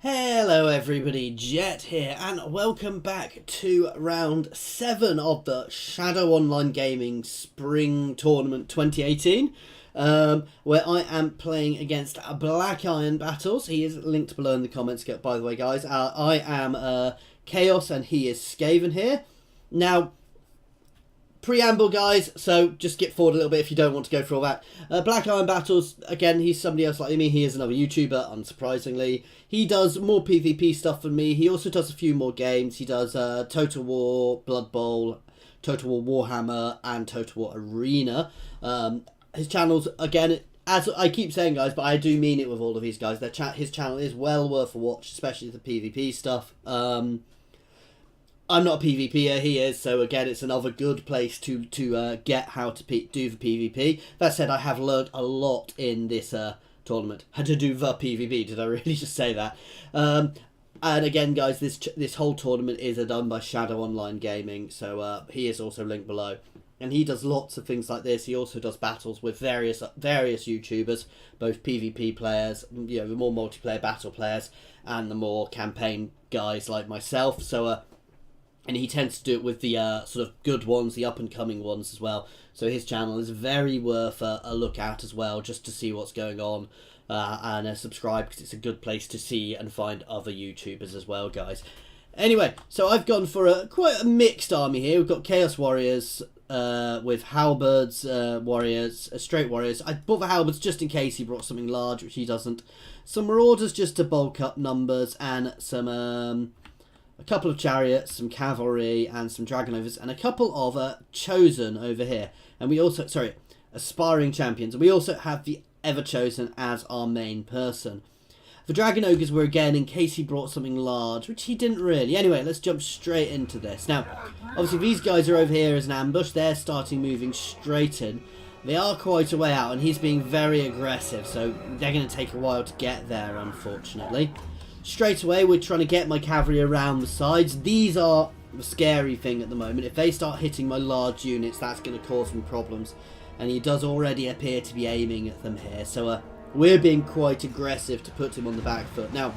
Hello everybody, Jet here, and welcome back to round 7 of the ShadowOnlineGaming Spring Tournament 2018, where I am playing against BlackIron Battles. He is linked below in the comments, by the way, guys. I am Chaos and he is Skaven here. Now, preamble, guys, so just skip forward a little bit if you don't want to go through all that. BlackIron Battles, again, he's somebody else like me. He is another YouTuber, unsurprisingly. He does more PvP stuff than me. He also does a few more games. He does Total War, Blood Bowl, Total War Warhammer, and Total War Arena. His channel's, again, as I keep saying, guys, but I do mean it with all of these guys. His channel is well worth a watch, especially the PvP stuff. I'm not a PvPer, he is, so again, it's another good place to get how to do the PvP. That said, I have learned a lot in this tournament. How to do the PvP, did I really just say that? And again, guys, this whole tournament is done by ShadowOnlineGaming, so he is also linked below. And he does lots of things like this. He also does battles with various YouTubers, both PvP players, you know, the more multiplayer battle players, and the more campaign guys like myself. So, and he tends to do it with the sort of good ones, the up-and-coming ones as well. So his channel is very worth a look at as well, just to see what's going on. And subscribe, because it's a good place to see and find other YouTubers as well, guys. Anyway, so I've gone for quite a mixed army here. We've got Chaos Warriors with Halberds, Warriors, Straight Warriors. I bought the Halberds just in case he brought something large, which he doesn't. Some Marauders just to bulk up numbers, and some... a couple of chariots, some cavalry, and some dragonovers, and a couple of chosen over here. And we also, sorry, aspiring champions. And we also have the ever chosen as our main person. The dragon ogres were again in case he brought something large, which he didn't really. Anyway, let's jump straight into this. Now, obviously these guys are over here as an ambush. They're starting moving straight in. They are quite a way out, and he's being very aggressive, so they're going to take a while to get there, unfortunately. Straight away, we're trying to get my cavalry around the sides. These are the scary thing at the moment. If they start hitting my large units, that's going to cause me problems. And he does already appear to be aiming at them here. So we're being quite aggressive to put him on the back foot. Now,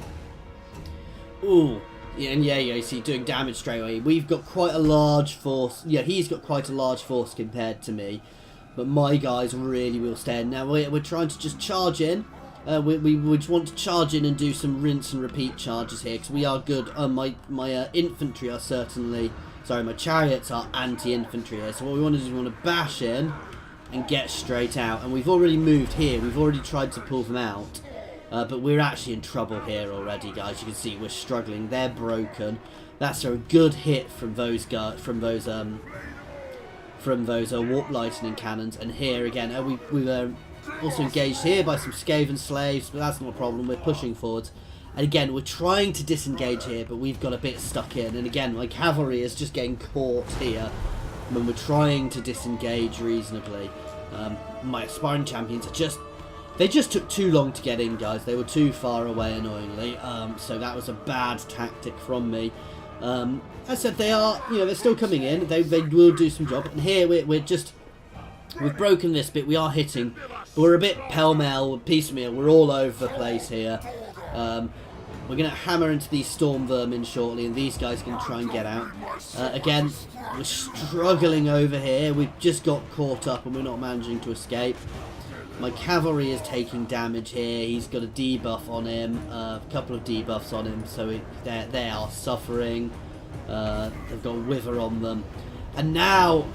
ooh, and yeah, you see, doing damage straight away. We've got quite a large force. Yeah, he's got quite a large force compared to me. But my guys really will stand. Now, we're trying to just charge in. We just want to charge in and do some rinse and repeat charges here, because we are good. My infantry are certainly... Sorry, my chariots are anti-infantry here. So what we want to do is we want to bash in and get straight out. And we've already moved here. We've already tried to pull them out. But we're actually in trouble here already, guys. You can see we're struggling. They're broken. That's a good hit from those guys, from those warp lightning cannons. And here again, we've also engaged here by some Skaven slaves, but that's not a problem. We're pushing forwards. And again, we're trying to disengage here, but we've got a bit stuck in. And again, my cavalry is just getting caught here when we're trying to disengage reasonably. My aspiring champions are just... They just took too long to get in, guys. They were too far away, annoyingly. So that was a bad tactic from me. As I said, they are, you know, they're still coming in. They will do some job. And here we're just... We've broken this bit, we are hitting, but we're a bit pell-mell, piecemeal, we're all over the place here. We're going to hammer into these storm vermin shortly, and these guys can try and get out. Again, we're struggling over here, we've just got caught up and we're not managing to escape. My cavalry is taking damage here, he's got a debuff on him, a couple of debuffs on him, so they are suffering. They've got wither on them. And now...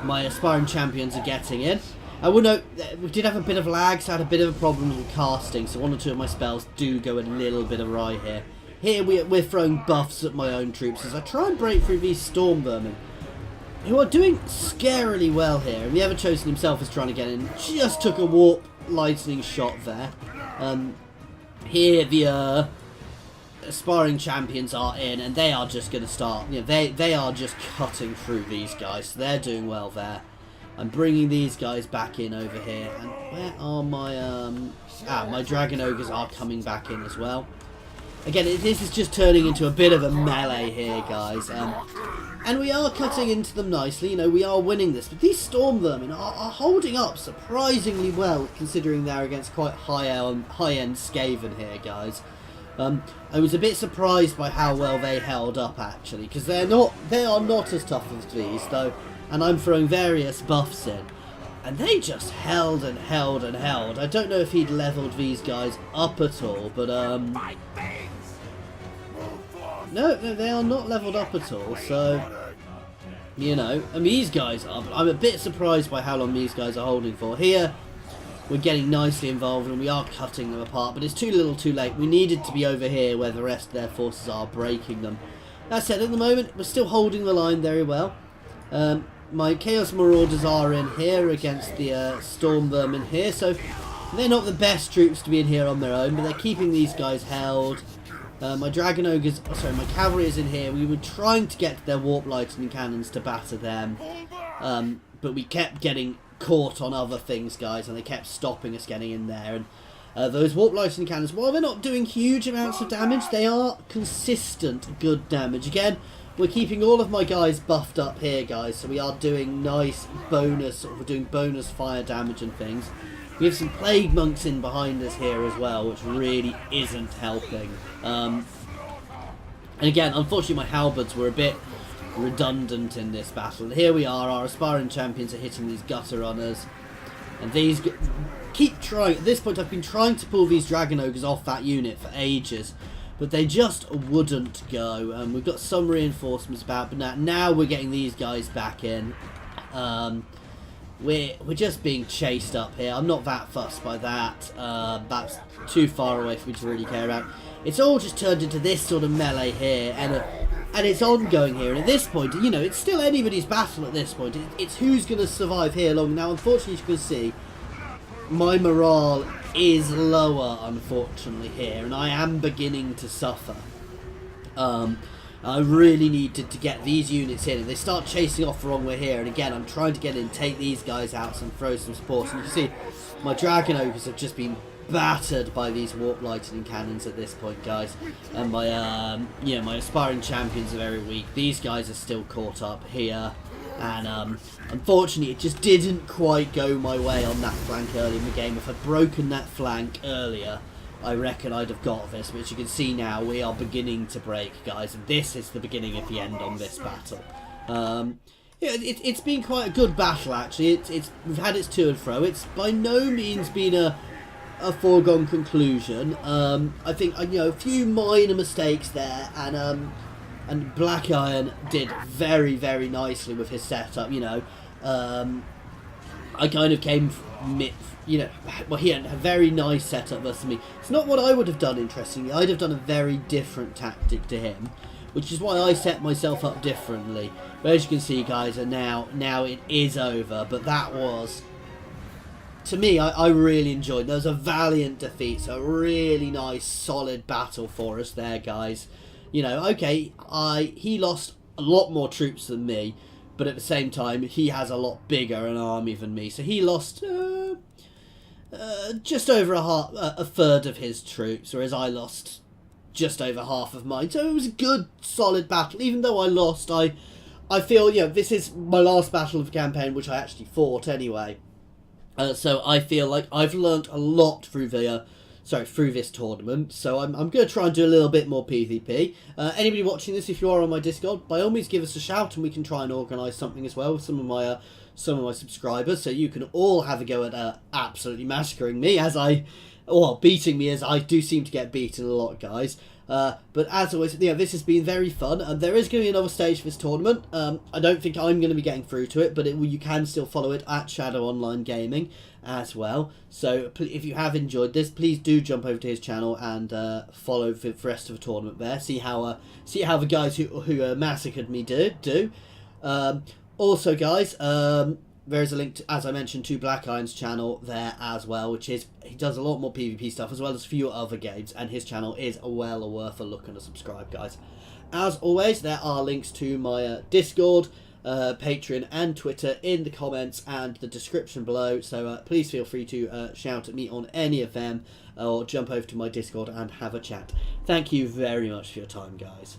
my aspiring champions are getting in. I will note we did have a bit of lag, so I had a bit of a problem with casting, so one or two of my spells do go a little bit awry here. Here we're throwing buffs at my own troops as I try and break through these storm vermin, who are doing scarily well here. And the Ever Chosen himself is trying to get in. Just took a warp lightning shot there. Here the aspiring champions are in, and they are just going to start, you know, they are just cutting through these guys, so they're doing well there. I'm bringing these guys back in over here, and where are my my dragon ogres are coming back in as well. Again, this is just turning into a bit of a melee here, guys, and we are cutting into them nicely. You know, we are winning this, but these storm vermin are holding up surprisingly well, considering they're against quite high-end Skaven here, guys. I was a bit surprised by how well they held up actually, because they are not as tough as these though, and I'm throwing various buffs in, and they just held and held and held. I don't know if he'd leveled these guys up at all, but no, they are not leveled up at all, so, you know, and these guys are, but I'm a bit surprised by how long these guys are holding for. Here, we're getting nicely involved and we are cutting them apart, but it's too little too late. We needed to be over here where the rest of their forces are, breaking them. That said, at the moment, we're still holding the line very well. My Chaos Marauders are in here against the Storm Vermin here, so they're not the best troops to be in here on their own, but they're keeping these guys held. My Dragon Ogres, my Cavalry is in here. We were trying to get their Warp Lightning Cannons to batter them, but we kept getting caught on other things, guys, and they kept stopping us getting in there. And those Warp Lightning Cannons, while they're not doing huge amounts of damage, they are consistent good damage. Again, we're keeping all of my guys buffed up here, guys, so we are doing nice bonus, we're doing bonus fire damage and things. We have some Plague Monks in behind us here as well, which really isn't helping. And again, unfortunately my halberds were a bit redundant in this battle. Here we are, our aspiring champions are hitting these gutter runners, and these keep trying. At this point I've been trying to pull these Dragon Ogres off that unit for ages, but they just wouldn't go. We've got some reinforcements about, but now we're getting these guys back in. We're just being chased up here. I'm not that fussed by that. That's too far away for me to really care about. It's all just turned into this sort of melee here, and it's ongoing here. And at this point, you know, it's still anybody's battle at this point. It's who's going to survive here long. Now, unfortunately, as you can see, my morale is lower, unfortunately, here, and I am beginning to suffer. I really needed to get these units in, and they start chasing off the wrong way here. And again, I'm trying to get in, take these guys out, and throw some supports. And you can see my Dragon Ogres have just been battered by these Warp Lightning Cannons at this point, guys. And my, my aspiring champions are very weak. These guys are still caught up here. And unfortunately, it just didn't quite go my way on that flank early in the game. If I'd broken that flank earlier, I reckon I'd have got this, but as you can see now, we are beginning to break, guys, and this is the beginning of the end on this battle. It's been quite a good battle, actually. We've had its to and fro. It's by no means been a foregone conclusion. I think, a few minor mistakes there, and BlackIron did very, very nicely with his setup, I kind of came well, he had a very nice setup versus me. It's not what I would have done, interestingly. I'd have done a very different tactic to him, which is why I set myself up differently. But as you can see, guys, and now it is over. But that was, to me, I really enjoyed. There was a valiant defeat, so a really nice, solid battle for us there, guys. Okay, he lost a lot more troops than me, but at the same time, he has a lot bigger an army than me. So he lost just over a third of his troops, whereas I lost just over half of mine. So it was a good, solid battle. Even though I lost, I feel, this is my last battle of the campaign, which I actually fought anyway. So I feel like I've learnt a lot through this tournament, so I'm going to try and do a little bit more PvP. Anybody watching this, if you are on my Discord, by all means give us a shout and we can try and organise something as well with some of my subscribers, so you can all have a go at absolutely massacring me, beating me, as I do seem to get beaten a lot, guys. But as always, this has been very fun, and there is going to be another stage for this tournament. I don't think I'm going to be getting through to it, but you can still follow it at ShadowOnlineGaming as well. So if you have enjoyed this, please do jump over to his channel and follow the rest of the tournament there. See how the guys who massacred me do. Also, guys, there is a link, as I mentioned, to BlackIron's channel there as well, which is, he does a lot more PvP stuff as well as a few other games, and his channel is well worth a look and a subscribe, guys. As always, there are links to my Discord, Patreon and Twitter in the comments and the description below, so please feel free to shout at me on any of them, or jump over to my Discord and have a chat. Thank you very much for your time, guys.